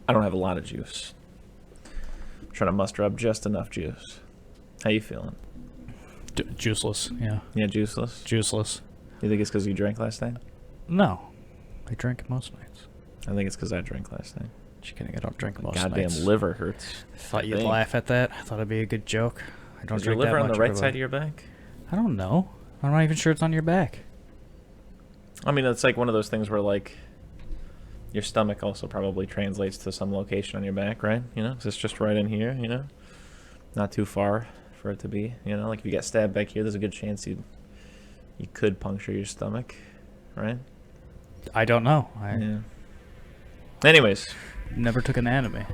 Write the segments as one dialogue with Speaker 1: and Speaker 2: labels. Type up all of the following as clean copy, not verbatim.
Speaker 1: I don't have a lot of juice. I'm trying to muster up just enough juice. How you feeling?
Speaker 2: Juiceless, yeah.
Speaker 1: Yeah, juiceless?
Speaker 2: Juiceless.
Speaker 1: You think it's because you drank last night?
Speaker 2: No. I drink most nights.
Speaker 1: I think it's because I drank last night.
Speaker 2: Just kidding, I don't drink most
Speaker 1: Goddamn
Speaker 2: nights.
Speaker 1: liver hurts.
Speaker 2: I thought you'd laugh at that. I thought it'd be a good joke. I don't drink that much.
Speaker 1: Is your liver on the right side of your back?
Speaker 2: I don't know. I'm not even sure it's on your back.
Speaker 1: I mean, it's like one of those things where, like, your stomach also probably translates to some location on your back, right? You know, 'cause it's just right in here, you know? Not too far for it to be, you know? Like, if you get stabbed back here, there's a good chance you could puncture your stomach, right?
Speaker 2: I don't know.
Speaker 1: Yeah. Anyways.
Speaker 2: Never took anatomy.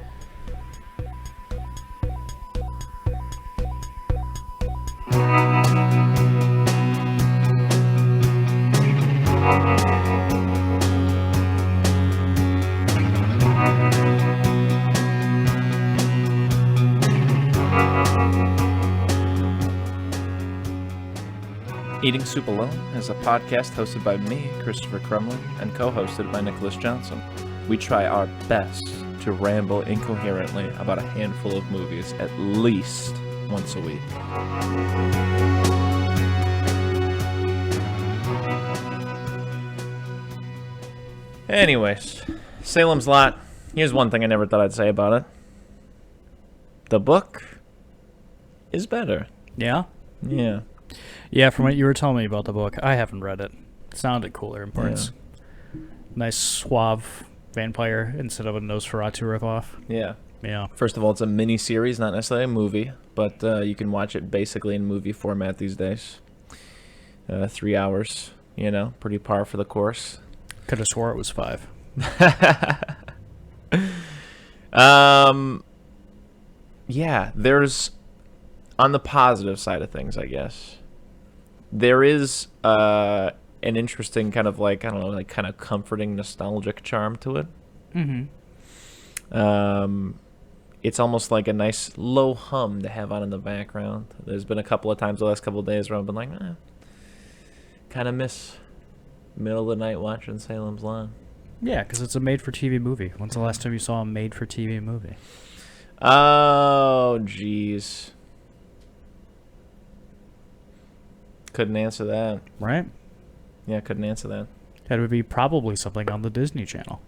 Speaker 1: Eating Soup Alone is a podcast hosted by me, Christopher Crumley, and co-hosted by Nicholas Johnson. We try our best to ramble incoherently about a handful of movies at least once a week. Anyways, Salem's Lot. Here's one thing I never thought I'd say about it. The book is better.
Speaker 2: Yeah?
Speaker 1: Yeah.
Speaker 2: Yeah, from what you were telling me about the book, I haven't read it. It sounded cooler in parts. Yeah. Nice, suave vampire instead of a Nosferatu ripoff.
Speaker 1: Yeah.
Speaker 2: Yeah.
Speaker 1: First of all, it's a mini-series, not necessarily a movie, but you can watch it basically in movie format these days. 3 hours, you know, pretty par for the course.
Speaker 2: Could have swore it was 5.
Speaker 1: Yeah, there's, on the positive side of things, I guess, there is an interesting kind of like, I don't know, like kind of comforting, nostalgic charm to it.
Speaker 2: Mm-hmm.
Speaker 1: It's almost like a nice low hum to have on in the background. There's been a couple of times the last couple of days where I've been like, kind of miss middle of the night watching Salem's Lot.
Speaker 2: Yeah, because it's a made-for-TV movie. When's the last time you saw a made-for-TV movie?
Speaker 1: Oh, jeez. Couldn't answer that.
Speaker 2: Right?
Speaker 1: Yeah, couldn't answer that.
Speaker 2: That would be probably something on the Disney Channel.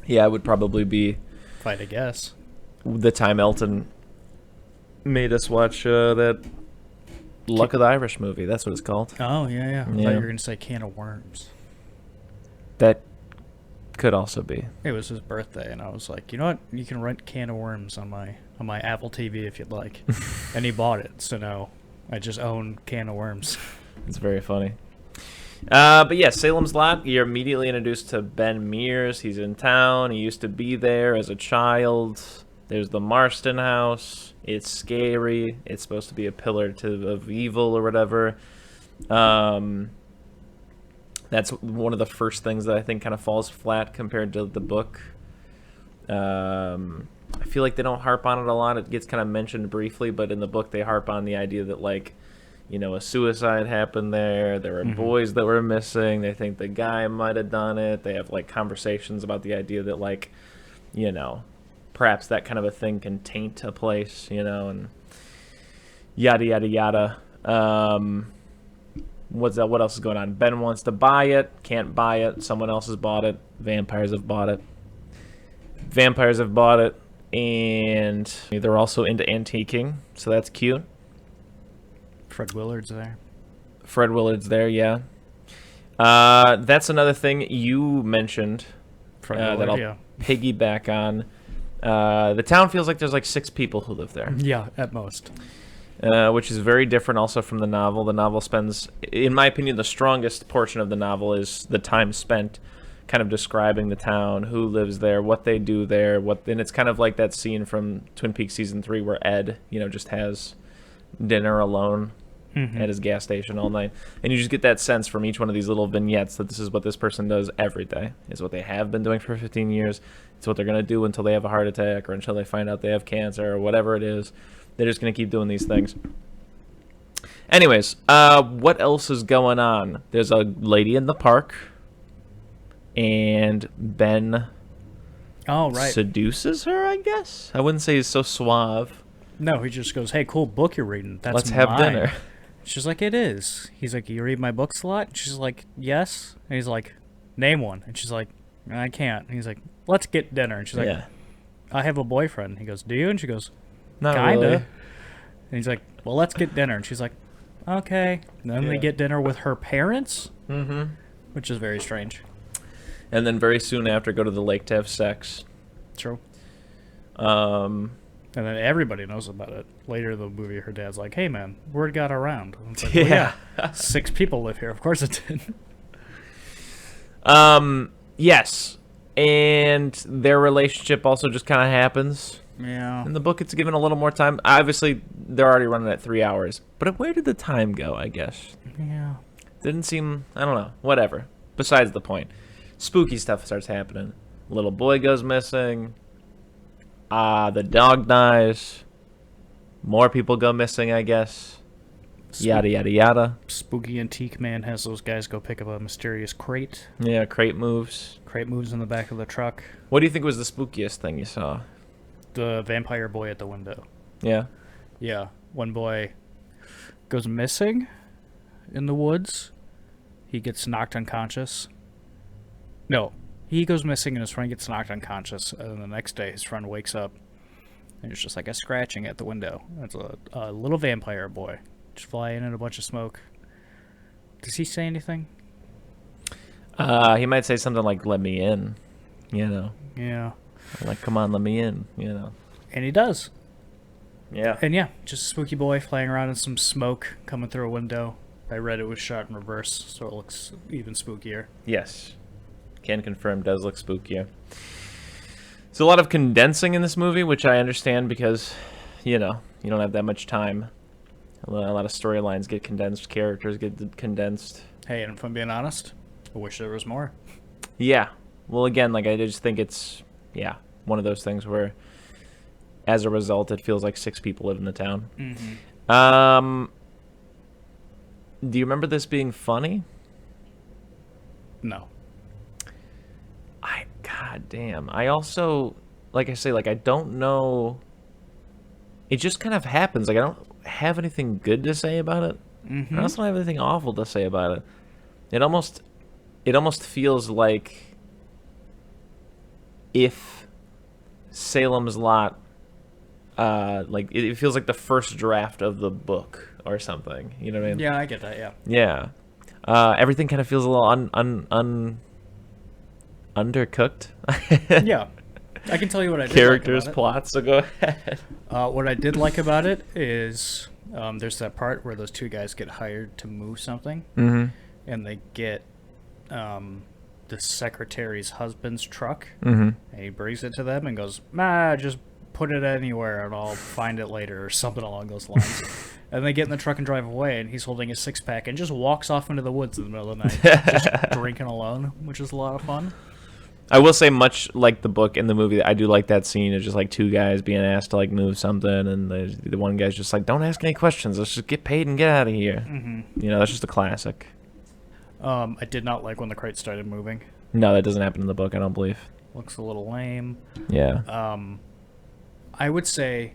Speaker 1: Yeah, it would probably be...
Speaker 2: If I had to guess.
Speaker 1: The time Elton made us watch that Luck of the Irish movie. That's what it's called.
Speaker 2: Oh, yeah. I thought you were going to say Can of Worms.
Speaker 1: That could also be.
Speaker 2: It was his birthday, and I was like, you know what? You can rent Can of Worms on my Apple TV if you'd like. And he bought it, so now I just own Can of Worms.
Speaker 1: It's very funny. But yeah, Salem's Lot, you're immediately introduced to Ben Mears. He's in town. He used to be there as a child. There's the Marston house. It's scary. It's supposed to be a pillar of evil or whatever. That's one of the first things that I think kind of falls flat compared to the book. I feel like they don't harp on it a lot. It gets kind of mentioned briefly, but in the book they harp on the idea that, like, you know, a suicide happened there. There were boys that were missing. They think the guy might have done it. They have, like, conversations about the idea that, like, you know, perhaps that kind of a thing can taint a place, you know, and yada, yada, yada. What else is going on? Ben wants to buy it. Can't buy it. Someone else has bought it. Vampires have bought it. And they're also into antiquing, so that's cute.
Speaker 2: Fred Willard's there.
Speaker 1: Yeah. That's another thing you mentioned that I'll piggyback on. The town feels like there's like 6 people who live there.
Speaker 2: Yeah, at most.
Speaker 1: Which is very different also from the novel. The novel spends, in my opinion, the strongest portion of the novel is the time spent kind of describing the town, who lives there, what they do there, and it's kind of like that scene from Twin Peaks Season 3 where Ed, you know, just has dinner alone at his gas station all night. And you just get that sense from each one of these little vignettes that this is what this person does every day. It's what they have been doing for 15 years. It's what they're going to do until they have a heart attack or until they find out they have cancer or whatever it is. They're just going to keep doing these things. Anyways, what else is going on? There's a lady in the park. And Ben
Speaker 2: Oh, right.
Speaker 1: seduces her, I guess. I wouldn't say he's so suave.
Speaker 2: No, he just goes, "Hey, cool book you're reading. That's
Speaker 1: Let's have
Speaker 2: mine."
Speaker 1: dinner.
Speaker 2: She's like, "It is." He's like, "You read my books a lot?" She's like, "Yes." And he's like, "Name one." And she's like, "I can't." And he's like, "Let's get dinner." And she's like,
Speaker 1: Yeah.
Speaker 2: "I have a boyfriend." He goes, "Do you?" And she goes,
Speaker 1: Not
Speaker 2: "Kinda."
Speaker 1: really.
Speaker 2: And he's like, "Well, let's get dinner." And she's like, "Okay." And then they
Speaker 1: Yeah.
Speaker 2: get dinner with her parents,
Speaker 1: Mm-hmm.
Speaker 2: which is very strange.
Speaker 1: And then very soon after, go to the lake to have sex.
Speaker 2: True.
Speaker 1: Um,
Speaker 2: And then everybody knows about it. Later in the movie, her dad's like, "Hey, man, word got around." And it's like, well,
Speaker 1: yeah.
Speaker 2: 6 people live here. Of course it did.
Speaker 1: Yes. And their relationship also just kind of happens.
Speaker 2: Yeah.
Speaker 1: In the book, it's given a little more time. Obviously, they're already running at 3 hours. But where did the time go, I guess?
Speaker 2: Yeah.
Speaker 1: Didn't seem... I don't know. Whatever. Besides the point. Spooky stuff starts happening. Little boy goes missing. The dog dies. More people go missing, I guess. Yada, yada, yada.
Speaker 2: Spooky Antique Man has those guys go pick up a mysterious crate.
Speaker 1: Yeah, crate moves.
Speaker 2: Crate moves in the back of the truck.
Speaker 1: What do you think was the spookiest thing you saw?
Speaker 2: The vampire boy at the window.
Speaker 1: Yeah.
Speaker 2: Yeah. One boy goes missing in the woods. He gets knocked unconscious. No. He goes missing and his friend gets knocked unconscious. And then the next day his friend wakes up and it's just like a scratching at the window. It's a little vampire boy just flying in a bunch of smoke. Does he say anything?
Speaker 1: He might say something like, "Let me in," you know.
Speaker 2: Yeah.
Speaker 1: Like, "Come on, let me in," you know.
Speaker 2: And he does.
Speaker 1: Yeah.
Speaker 2: And yeah, just a spooky boy flying around in some smoke coming through a window. I read it was shot in reverse, so it looks even spookier.
Speaker 1: Yes. Can confirm, does look spookier. There's a lot of condensing in this movie, which I understand because, you know, you don't have that much time. A lot of storylines get condensed, characters get condensed.
Speaker 2: Hey, and if I'm being honest, I wish there was more.
Speaker 1: Yeah. Well, again, like, I just think it's, yeah, one of those things where, as a result, it feels like 6 people live in the town.
Speaker 2: Mm-hmm.
Speaker 1: Do you remember this being funny?
Speaker 2: No.
Speaker 1: God damn. I also, like I say, like, I don't know. It just kind of happens. Like, I don't have anything good to say about it.
Speaker 2: Mm-hmm.
Speaker 1: I also don't have anything awful to say about it. It almost feels like if Salem's Lot, like, it feels like the first draft of the book or something. You know what I mean?
Speaker 2: Yeah, I get that, yeah.
Speaker 1: Yeah. Everything kind of feels a little undercooked.
Speaker 2: Yeah. I can tell you what I did
Speaker 1: Characters,
Speaker 2: like about
Speaker 1: plots, so go ahead.
Speaker 2: it. What I did like about it is there's that part where those 2 guys get hired to move something,
Speaker 1: Mm-hmm.
Speaker 2: and they get the secretary's husband's truck,
Speaker 1: Mm-hmm.
Speaker 2: and he brings it to them and goes, just put it anywhere and I'll find it later, or something along those lines. And they get in the truck and drive away, and he's holding a 6-pack and just walks off into the woods in the middle of the night, just drinking alone, which is a lot of fun.
Speaker 1: I will say, much like the book and the movie, I do like that scene of just like 2 guys being asked to like move something, and the one guy's just like, "Don't ask any questions. Let's just get paid and get out of here."
Speaker 2: Mm-hmm.
Speaker 1: You know, that's just a classic.
Speaker 2: I did not like when the crate started moving.
Speaker 1: No, that doesn't happen in the book, I don't believe.
Speaker 2: Looks a little lame.
Speaker 1: Yeah.
Speaker 2: I would say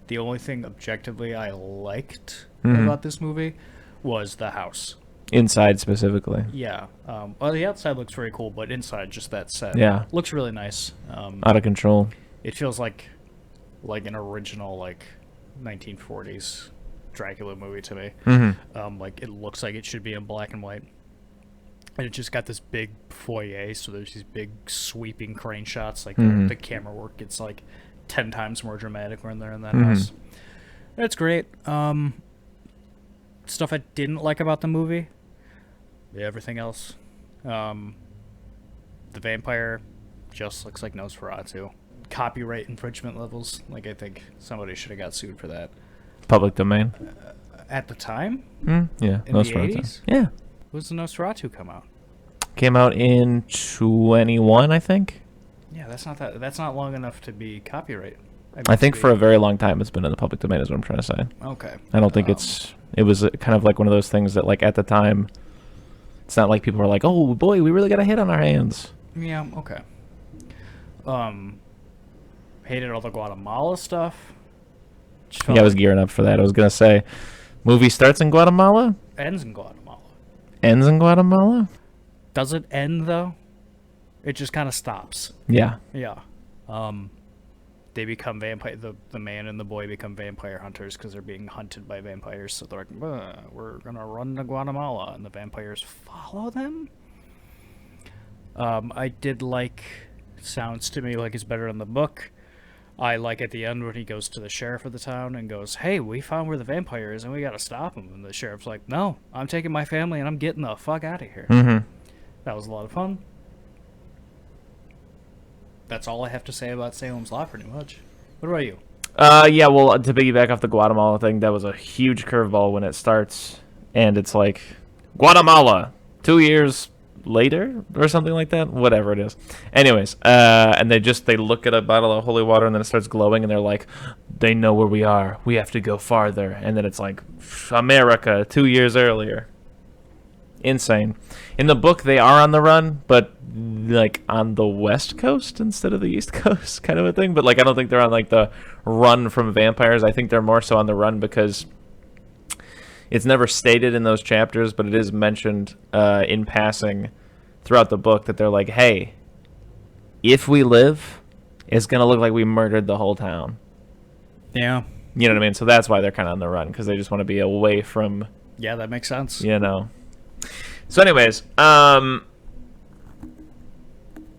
Speaker 2: the only thing objectively I liked
Speaker 1: Mhm.
Speaker 2: about this movie was the house.
Speaker 1: Inside specifically.
Speaker 2: Yeah. Well, the outside looks very cool, but inside, just that set.
Speaker 1: Yeah.
Speaker 2: Looks really nice.
Speaker 1: Out of control.
Speaker 2: It feels like an original, like, 1940s Dracula movie to me.
Speaker 1: Mm-hmm.
Speaker 2: Like, it looks like it should be in black and white. And it just got this big foyer, so there's these big sweeping crane shots. Like,
Speaker 1: Mhm.
Speaker 2: the camera work gets, like, 10 times more dramatic when they're in that
Speaker 1: Mhm.
Speaker 2: house. It's great. Stuff I didn't like about the movie. Everything else. The vampire just looks like Nosferatu. Copyright infringement levels. Like, I think somebody should have got sued for that.
Speaker 1: Public domain.
Speaker 2: At the time?
Speaker 1: Yeah.
Speaker 2: In the
Speaker 1: Nosferatu.
Speaker 2: 80s?
Speaker 1: Yeah.
Speaker 2: When does the Nosferatu come out?
Speaker 1: Came out in 21, I think.
Speaker 2: Yeah, that's not long enough to be copyright.
Speaker 1: I think for a very long time it's been in the public domain is what I'm trying to say.
Speaker 2: Okay.
Speaker 1: I don't think it was kind of like one of those things that, like, at the time, it's not like people were like, "Oh boy, we really got a hit on our hands."
Speaker 2: Yeah, okay. Hated all the Guatemala stuff.
Speaker 1: Yeah, I was gearing up for that. I was gonna say, movie starts in Guatemala,
Speaker 2: Ends in Guatemala.
Speaker 1: ends in Guatemala.
Speaker 2: Does it end though? It just kind of stops.
Speaker 1: Yeah.
Speaker 2: Yeah. They become vampire. The man and the boy become vampire hunters because they're being hunted by vampires. So they're like, we're gonna run to Guatemala, and the vampires follow them. I did like. Sounds to me like it's better in the book. I like at the end when he goes to the sheriff of the town and goes, "Hey, we found where the vampire is, and we gotta stop him." And the sheriff's like, "No, I'm taking my family and I'm getting the fuck out of here."
Speaker 1: Mm-hmm.
Speaker 2: That was a lot of fun. That's all I have to say about Salem's Lot, pretty much. What about you?
Speaker 1: Yeah, well, to piggyback off the Guatemala thing, that was a huge curveball when it starts, and it's like, Guatemala, 2 years later, or something like that, whatever it is. Anyways, and they look at a bottle of holy water, and then it starts glowing, and they're like, they know where we are, we have to go farther, and then it's like, America, 2 years earlier. Insane. In the book, they are on the run, but like on the west coast instead of the east coast, kind of a thing. But like, I don't think they're on like the run from vampires. I think they're more so on the run because it's never stated in those chapters, but it is mentioned in passing throughout the book that they're like, hey, if we live, it's gonna look like we murdered the whole town.
Speaker 2: Yeah.
Speaker 1: You know what I mean? So that's why they're kind of on the run, because they just want to be away from.
Speaker 2: Yeah, that makes sense.
Speaker 1: You know. So anyways,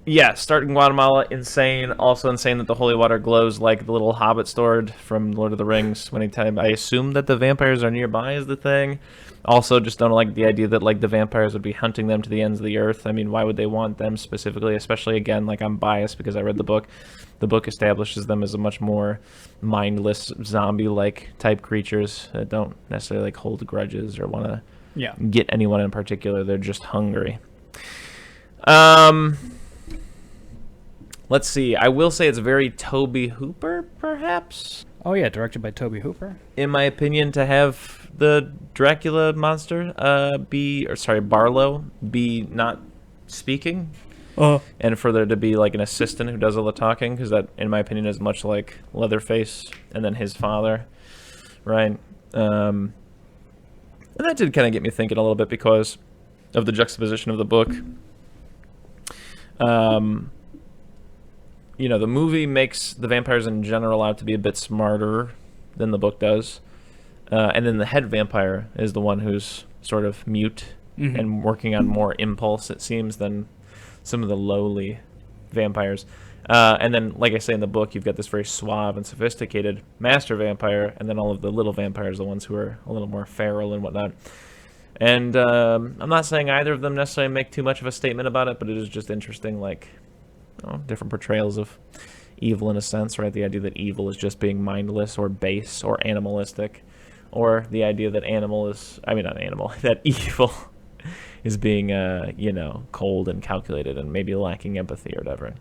Speaker 1: yeah, start in Guatemala, insane. Also insane that the holy water glows like the little hobbit sword from Lord of the Rings. Anytime I assume that the vampires are nearby is the thing. Also, just don't like the idea that like the vampires would be hunting them to the ends of the earth. I mean, why would they want them specifically? Especially, again, like I'm biased because I read the book. The book establishes them as a much more mindless zombie-like type creatures that don't necessarily like hold grudges or want to get anyone in particular. They're just hungry. Let's see. I will say it's very Tobe Hooper, perhaps.
Speaker 2: Oh yeah, directed by Tobe Hooper.
Speaker 1: In my opinion, to have the Dracula monster Barlow be not speaking, and for there to be like an assistant who does all the talking, because that, in my opinion, is much like Leatherface and then his father, right? And that did kind of get me thinking a little bit because of the juxtaposition of the book. You know, the movie makes the vampires in general out to be a bit smarter than the book does. And then the head vampire is the one who's sort of mute and working on more impulse, it seems, than some of the lowly vampires. And then, like I say in the book, you've got this very suave and sophisticated master vampire, and then all of the little vampires, the ones who are a little more feral and whatnot. And I'm not saying either of them necessarily make too much of a statement about it, but it is just interesting, like, different portrayals of evil in a sense, right? The idea that evil is just being mindless or base or animalistic, or the idea that that evil is being, cold and calculated and maybe lacking empathy or whatever.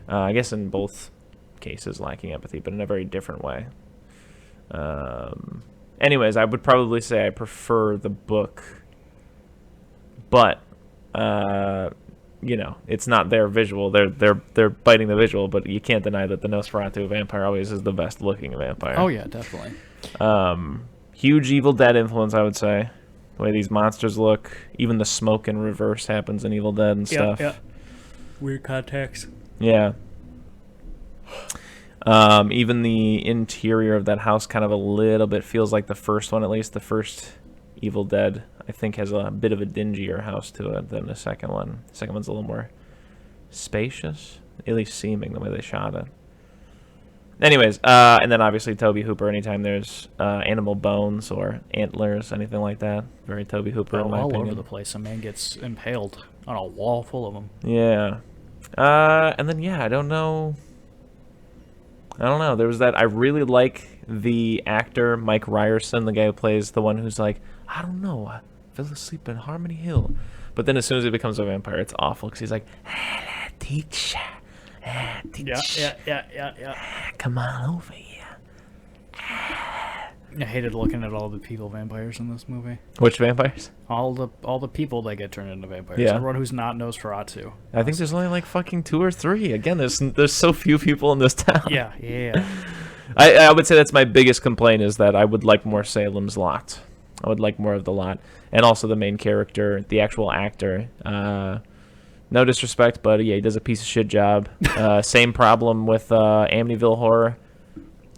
Speaker 1: I guess in both cases lacking empathy, but in a very different way. Anyways, I would probably say I prefer the book, but it's not their visual. They're biting the visual, but you can't deny that the Nosferatu vampire always is the best looking vampire.
Speaker 2: Oh yeah, definitely.
Speaker 1: Huge Evil Dead influence, I would say. The way these monsters look, even the smoke in reverse happens in Evil Dead and stuff.
Speaker 2: Yeah. Weird context.
Speaker 1: Yeah. Even the interior of that house kind of a little bit feels like the first one, at least. The first Evil Dead, I think, has a bit of a dingier house to it than the second one. The second one's a little more spacious, at least seeming, the way they shot it. Anyways, and then obviously Tobe Hooper, anytime there's animal bones or antlers, anything like that. Very Tobe Hooper, in my opinion.
Speaker 2: All over the place. A man gets impaled on a wall full of them.
Speaker 1: Yeah. And then, I don't know. There was that. I really like the actor, Mike Ryerson, the guy who plays the one who's like, I don't know, I fell asleep in Harmony Hill. But then as soon as he becomes a vampire, it's awful because he's like, teacher.
Speaker 2: Yeah.
Speaker 1: Come on over here.
Speaker 2: I hated looking at all the people vampires in this movie.
Speaker 1: Which vampires?
Speaker 2: All the people that get turned into vampires.
Speaker 1: Yeah.
Speaker 2: Everyone who's not Nosferatu.
Speaker 1: I think there's only like fucking 2 or 3. Again, there's so few people in this town.
Speaker 2: Yeah.
Speaker 1: I would say that's my biggest complaint, is that I would like more Salem's Lot. I would like more of the lot. And also the main character, the actual actor. No disrespect, but yeah, he does a piece of shit job. Same problem with Amityville Horror.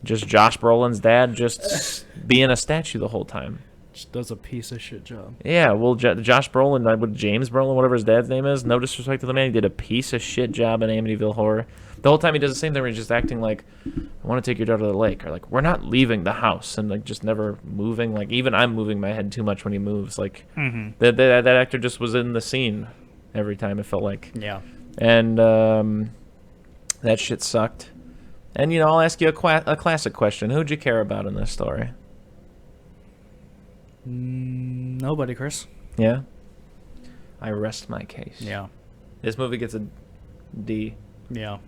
Speaker 1: Just Josh Brolin's dad just being a statue the whole time.
Speaker 2: Just does a piece of shit job.
Speaker 1: Yeah, well, Josh Brolin, James Brolin, whatever his dad's name is, no disrespect to the man, he did a piece of shit job in Amityville Horror. The whole time he does the same thing where he's just acting like, I want to take your daughter to the lake, or like, we're not leaving the house, and like just never moving. Like, even I'm moving my head too much when he moves. Like, that actor just was in the scene every time, it felt like.
Speaker 2: Yeah.
Speaker 1: And that shit sucked. And, you know, I'll ask you a classic question. Who'd you care about in this story?
Speaker 2: Nobody, Chris.
Speaker 1: Yeah? I rest my case.
Speaker 2: Yeah.
Speaker 1: This movie gets a D.
Speaker 2: Yeah.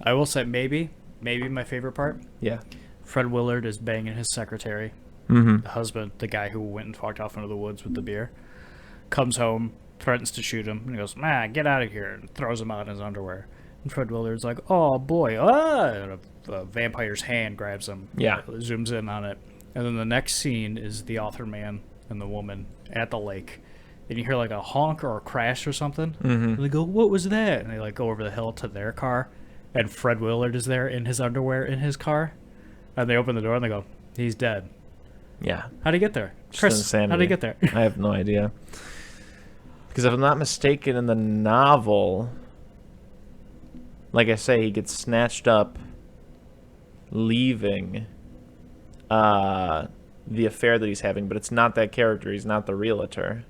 Speaker 2: I will say maybe my favorite part.
Speaker 1: Yeah.
Speaker 2: Fred Willard is banging his secretary.
Speaker 1: Mm-hmm.
Speaker 2: The husband, the guy who went and walked off into the woods with the beer, comes home, threatens to shoot him, and he goes, get out of here, and throws him out in his underwear. And Fred Willard's like, oh boy, and a vampire's hand grabs him.
Speaker 1: Yeah.
Speaker 2: Zooms in on it. And then the next scene is the author man and the woman at the lake. And you hear like a honk or a crash or something.
Speaker 1: Mm-hmm.
Speaker 2: And they go, what was that? And they like go over the hill to their car. And Fred Willard is there in his underwear in his car. And they open the door and they go, he's dead.
Speaker 1: Yeah.
Speaker 2: How'd he get there?
Speaker 1: Just
Speaker 2: Chris,
Speaker 1: insanity.
Speaker 2: how'd he get there?
Speaker 1: I have no idea. Because if I'm not mistaken, in the novel, like I say, he gets snatched up, leaving the affair that he's having, but it's not that character. He's not the realtor.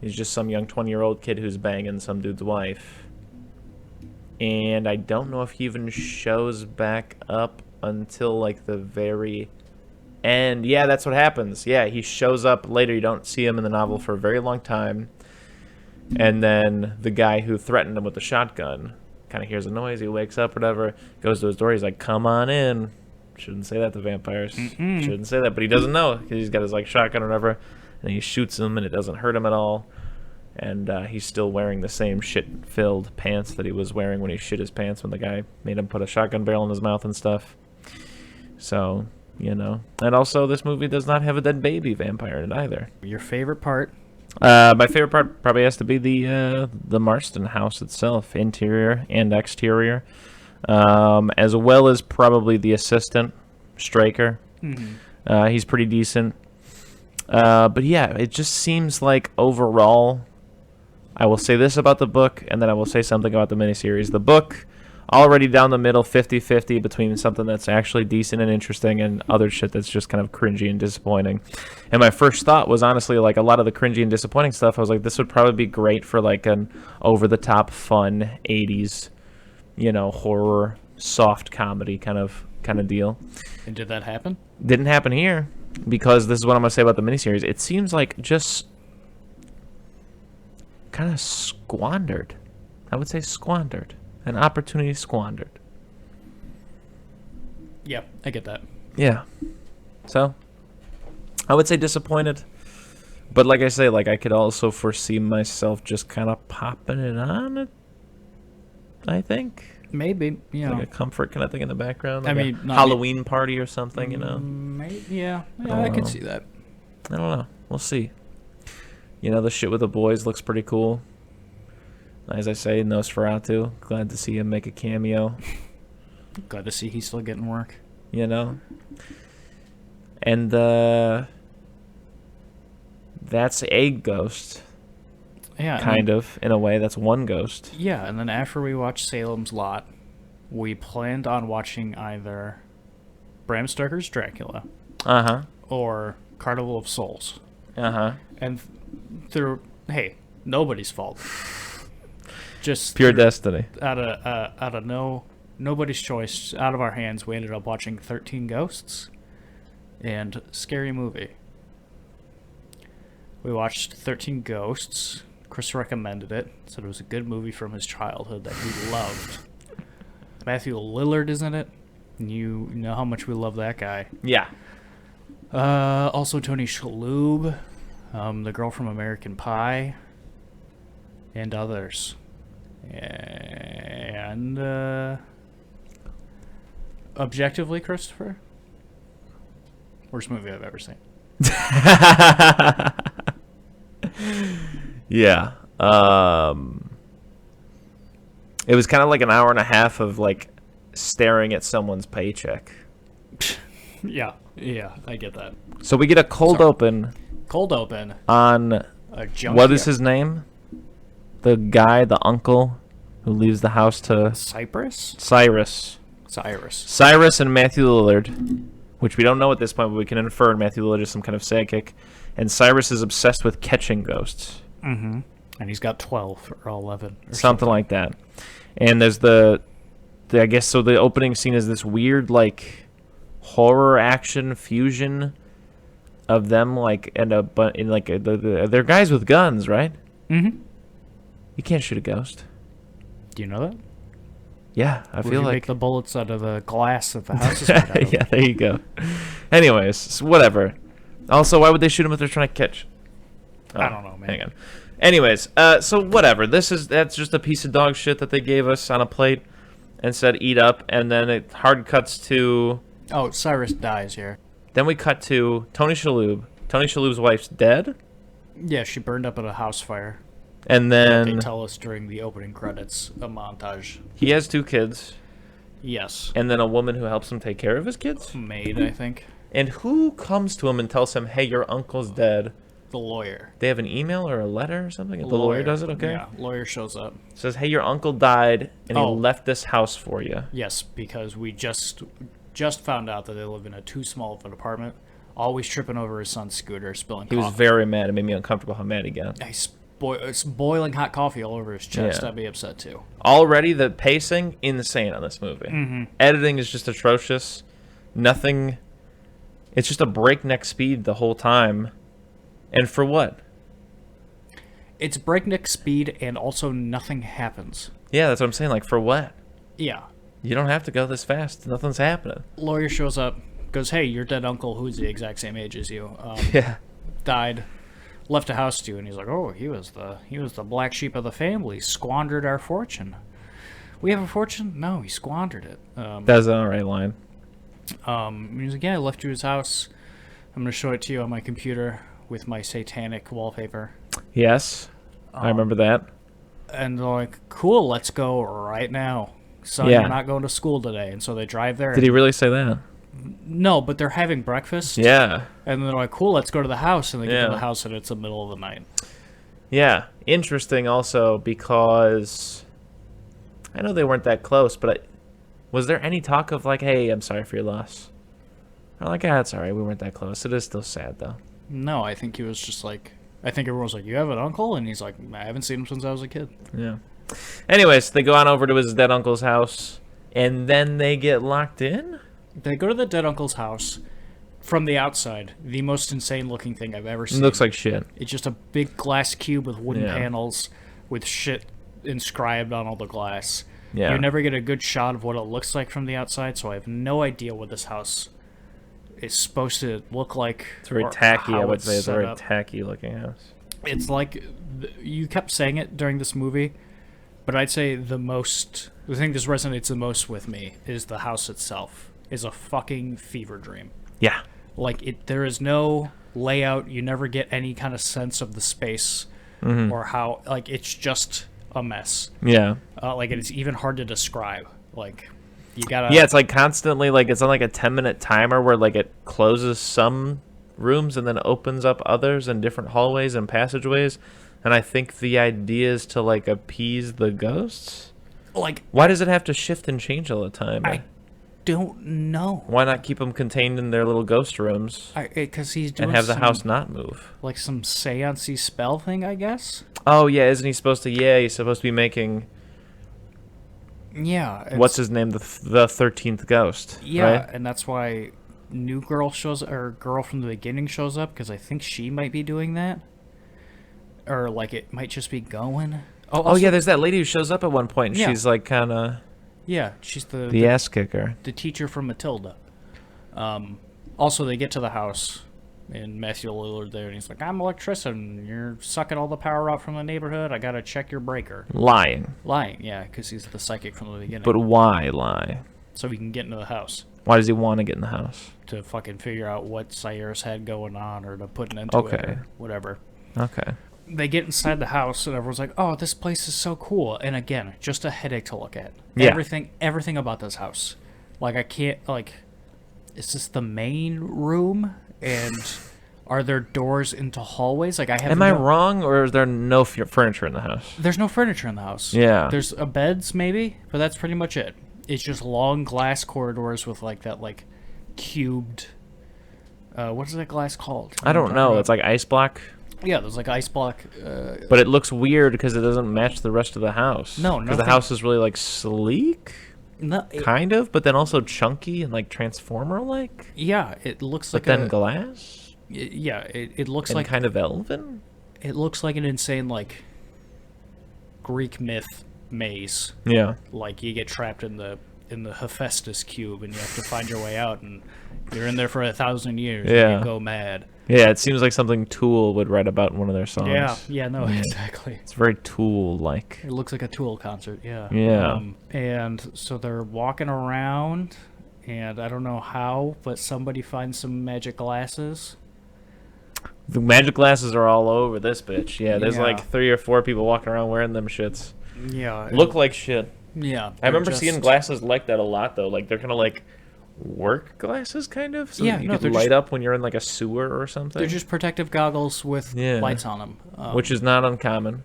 Speaker 1: He's just some young 20-year-old kid who's banging some dude's wife. And I don't know if he even shows back up until, like, the very end. Yeah, that's what happens. Yeah, he shows up later. You don't see him in the novel for a very long time. And then the guy who threatened him with the shotgun kind of hears a noise. He wakes up, whatever, goes to his door. He's like, come on in. Shouldn't say that to vampires. Shouldn't say that. But he doesn't know because he's got his, like, shotgun or whatever. And he shoots him, and it doesn't hurt him at all. And he's still wearing the same shit-filled pants that he was wearing when he shit his pants when the guy made him put a shotgun barrel in his mouth and stuff. So, you know. And also, this movie does not have a dead baby vampire in it either.
Speaker 2: Your favorite part?
Speaker 1: My favorite part probably has to be the Marston house itself, interior and exterior, as well as probably the assistant, Straker.
Speaker 2: Mm-hmm.
Speaker 1: He's pretty decent. But yeah, it just seems like overall, I will say this about the book, and then I will say something about the miniseries. The book, already down the middle, 50-50 between something that's actually decent and interesting and other shit that's just kind of cringy and disappointing. And my first thought was honestly, like, a lot of the cringy and disappointing stuff, I was like, this would probably be great for, like, an over-the-top, fun 80s, you know, horror, soft comedy kind of deal.
Speaker 2: And did that happen?
Speaker 1: Didn't happen here, because this is what I'm going to say about the miniseries. It seems like just kind of squandered. I would say squandered. An opportunity squandered.
Speaker 2: Yeah, I get that.
Speaker 1: Yeah. So, I would say disappointed. But like I say, like, I could also foresee myself just kind of popping it on, I think.
Speaker 2: Maybe, you know.
Speaker 1: Like a comfort kind of thing in the background. Like
Speaker 2: I mean,
Speaker 1: a Halloween party or something, you know.
Speaker 2: Maybe, yeah, I can see that.
Speaker 1: I don't know. We'll see. You know, the shit with the boys looks pretty cool. As I say, Nosferatu. Glad to see him make a cameo.
Speaker 2: Glad to see he's still getting work.
Speaker 1: You know? And, that's a ghost.
Speaker 2: Yeah.
Speaker 1: Kind of, in a way. That's one ghost.
Speaker 2: Yeah, and then after we watched Salem's Lot, we planned on watching either Bram Stoker's Dracula.
Speaker 1: Uh-huh.
Speaker 2: Or Carnival of Souls.
Speaker 1: Uh-huh.
Speaker 2: And hey, nobody's fault. Just
Speaker 1: pure destiny.
Speaker 2: Out of nobody's choice, out of our hands, we ended up watching 13 Ghosts and Scary Movie. We watched 13 Ghosts. Chris recommended it, said it was a good movie from his childhood that he loved. Matthew Lillard is in it. You know how much we love that guy.
Speaker 1: Yeah.
Speaker 2: Also Tony Shalhoub, the girl from American Pie, and others. And objectively, Christopher, worst movie I've ever seen.
Speaker 1: Yeah. It was kind of like an hour and a half of like staring at someone's paycheck.
Speaker 2: Yeah, I get that.
Speaker 1: So we get a cold open on
Speaker 2: A junkyard.
Speaker 1: what is his name? The guy, the uncle who leaves the house to
Speaker 2: Cyrus
Speaker 1: and Matthew Lillard, which we don't know at this point, but we can infer Matthew Lillard is some kind of psychic. And Cyrus is obsessed with catching ghosts.
Speaker 2: Mm-hmm. And he's got 12 or 11. Or
Speaker 1: something like that. And there's I guess, so the opening scene is this weird, like, horror action fusion of them, like, they're guys with guns, right?
Speaker 2: Mm-hmm.
Speaker 1: You can't shoot a ghost.
Speaker 2: Do you know that?
Speaker 1: Yeah, I feel like
Speaker 2: make the bullets out of the glass that the house is made out of.
Speaker 1: Yeah, there you go. Anyways, so whatever. Also, why would they shoot him if they're trying to catch? Oh,
Speaker 2: I don't know, man.
Speaker 1: Hang on. Anyways, so whatever. That's just a piece of dog shit that they gave us on a plate and said eat up, and then it hard cuts to.
Speaker 2: Oh, Cyrus dies here.
Speaker 1: Then we cut to Tony Shalhoub. Tony Shalhoub's wife's dead.
Speaker 2: Yeah, she burned up in a house fire.
Speaker 1: And
Speaker 2: They
Speaker 1: then
Speaker 2: tell us during the opening credits, a montage.
Speaker 1: he has 2 kids.
Speaker 2: Yes.
Speaker 1: And then a woman who helps him take care of his kids.
Speaker 2: Maid, I think.
Speaker 1: And who comes to him and tells him, hey, your uncle's dead?
Speaker 2: The lawyer.
Speaker 1: They have an email or a letter or something? The lawyer does it, okay?
Speaker 2: Yeah, lawyer shows up.
Speaker 1: Says, hey, your uncle died, and he
Speaker 2: Oh.
Speaker 1: left this house for you.
Speaker 2: Yes, because we just found out that they live in a too small of an apartment. Always tripping over his son's scooter, spilling
Speaker 1: He
Speaker 2: coffee.
Speaker 1: was very mad. It made me uncomfortable how mad he got.
Speaker 2: It's boiling hot coffee all over his chest.
Speaker 1: Yeah.
Speaker 2: I'd be upset too.
Speaker 1: Already, the pacing, insane on this movie.
Speaker 2: Mm-hmm.
Speaker 1: Editing is just atrocious. Nothing. It's just a breakneck speed the whole time. And for what?
Speaker 2: It's breakneck speed, and also nothing happens.
Speaker 1: Yeah, that's what I'm saying. Like, for what?
Speaker 2: Yeah.
Speaker 1: You don't have to go this fast. Nothing's happening.
Speaker 2: Lawyer shows up, goes, hey, your dead uncle, who's the exact same age as you,
Speaker 1: Yeah.
Speaker 2: died, left a house to you. And he's like, oh, he was the black sheep of the family, squandered our fortune. We have a fortune? No, he squandered it.
Speaker 1: That's an alright line.
Speaker 2: He's like, yeah, I left you his house. I'm going to show it to you on my computer with my satanic wallpaper.
Speaker 1: Yes. I remember that.
Speaker 2: And they're like, cool, let's go right now. Son,
Speaker 1: Yeah.
Speaker 2: you're not going to school today. And so they drive there.
Speaker 1: Did he really say that?
Speaker 2: No, but they're having breakfast.
Speaker 1: Yeah.
Speaker 2: And they're like, cool, let's go to the house. And they get
Speaker 1: Yeah.
Speaker 2: to the house, and it's the middle of the night.
Speaker 1: Yeah. Interesting also because I know they weren't that close, but was there any talk of like, hey, I'm sorry for your loss? Or like, it's alright, we weren't that close. It is still sad though.
Speaker 2: No, I think he was just like, I think everyone was like, you have an uncle? And he's like, I haven't seen him since I was a kid.
Speaker 1: Yeah. Anyways, they go on over to his dead uncle's house, and then they get locked in?
Speaker 2: They go to the dead uncle's house. From the outside, the most insane looking thing I've ever
Speaker 1: It
Speaker 2: seen.
Speaker 1: looks like shit.
Speaker 2: It's just a big glass cube with wooden
Speaker 1: Yeah.
Speaker 2: panels with shit inscribed on all the glass.
Speaker 1: Yeah.
Speaker 2: You never get a good shot of what it looks like from the outside, so I have no idea what this house is supposed to look like.
Speaker 1: It's very
Speaker 2: or
Speaker 1: tacky, I
Speaker 2: how
Speaker 1: would say. It's a
Speaker 2: set
Speaker 1: very
Speaker 2: up.
Speaker 1: tacky looking house.
Speaker 2: It's like, you kept saying it during this movie, but I'd say the thing this resonates the most with me is the house itself is a fucking fever dream.
Speaker 1: Yeah.
Speaker 2: Like, there is no layout. You never get any kind of sense of the space or how, like, it's just a mess.
Speaker 1: Yeah.
Speaker 2: Like, it's even hard to describe. Like, you gotta...
Speaker 1: Yeah, it's like constantly, like, it's on like a 10-minute timer where like it closes some rooms and then opens up others in different hallways and passageways. And I think the idea is to like appease the ghosts.
Speaker 2: Like,
Speaker 1: Why does it have to shift and change all the time?
Speaker 2: I don't know.
Speaker 1: Why not keep them contained in their little ghost rooms
Speaker 2: Because he's doing
Speaker 1: and have the
Speaker 2: some,
Speaker 1: house not move?
Speaker 2: like, some seance-y spell thing, I guess?
Speaker 1: Oh, yeah, isn't he supposed to? Yeah, he's supposed to be making...
Speaker 2: Yeah.
Speaker 1: What's his name? The 13th Ghost,
Speaker 2: Yeah,
Speaker 1: right?
Speaker 2: and that's why new girl girl from the beginning shows up, because I think she might be doing that. Or, like, it might just be going.
Speaker 1: Oh, yeah, there's that lady who shows up at one point, and
Speaker 2: Yeah.
Speaker 1: she's, like, kind of...
Speaker 2: Yeah, she's
Speaker 1: The ass kicker.
Speaker 2: the teacher from Matilda. Also, they get to the house, and Matthew Lillard there, and he's like, I'm an electrician. You're sucking all the power out from the neighborhood. I got to check your breaker.
Speaker 1: Lying.
Speaker 2: Lying, yeah, because he's the psychic from the beginning.
Speaker 1: But why lie?
Speaker 2: So he can get into the house.
Speaker 1: Why does he want to get in the house?
Speaker 2: To fucking figure out what Cyrus had going on, or to put an end to it, or whatever.
Speaker 1: Okay.
Speaker 2: They get inside the house, and everyone's like, oh, this place is so cool. And again, just a headache to look at.
Speaker 1: Yeah.
Speaker 2: Everything about this house. Like, I can't, like, is this the main room? And are there doors into hallways? Like, I have
Speaker 1: Am I wrong, or is there no furniture in the house?
Speaker 2: There's no furniture in the house.
Speaker 1: Yeah.
Speaker 2: There's beds, maybe, but that's pretty much it. It's just long glass corridors with, like, that, like, cubed... what is that glass called?
Speaker 1: I don't know. It's like ice block.
Speaker 2: Yeah, there's like ice block.
Speaker 1: But it looks weird because it doesn't match the rest of the house.
Speaker 2: No,
Speaker 1: because the house is really like sleek, kind of, but then also chunky and like transformer-like.
Speaker 2: Yeah, it looks
Speaker 1: but
Speaker 2: like.
Speaker 1: But then glass.
Speaker 2: Yeah, it looks
Speaker 1: and
Speaker 2: like
Speaker 1: kind of elven.
Speaker 2: It looks like an insane like Greek myth maze.
Speaker 1: Yeah.
Speaker 2: Like you get trapped in the Hephaestus cube and you have to find your way out, and you're in there for 1,000 years.
Speaker 1: Yeah.
Speaker 2: And you go mad.
Speaker 1: Yeah, it seems like something Tool would write about in one of their songs.
Speaker 2: Exactly.
Speaker 1: It's very Tool-like.
Speaker 2: It looks like a Tool concert, yeah.
Speaker 1: Yeah.
Speaker 2: And so they're walking around, and I don't know how, but somebody finds some magic glasses.
Speaker 1: The magic glasses are all over this bitch. Yeah, there's like 3 or 4 people walking around wearing them shits.
Speaker 2: Yeah.
Speaker 1: Look like shit.
Speaker 2: Yeah.
Speaker 1: I remember seeing glasses like that a lot, though. Like, they're kind of like work glasses, kind of? So you could light up when you're in, like, a sewer or something?
Speaker 2: They're just protective goggles with lights on them.
Speaker 1: Which is not uncommon.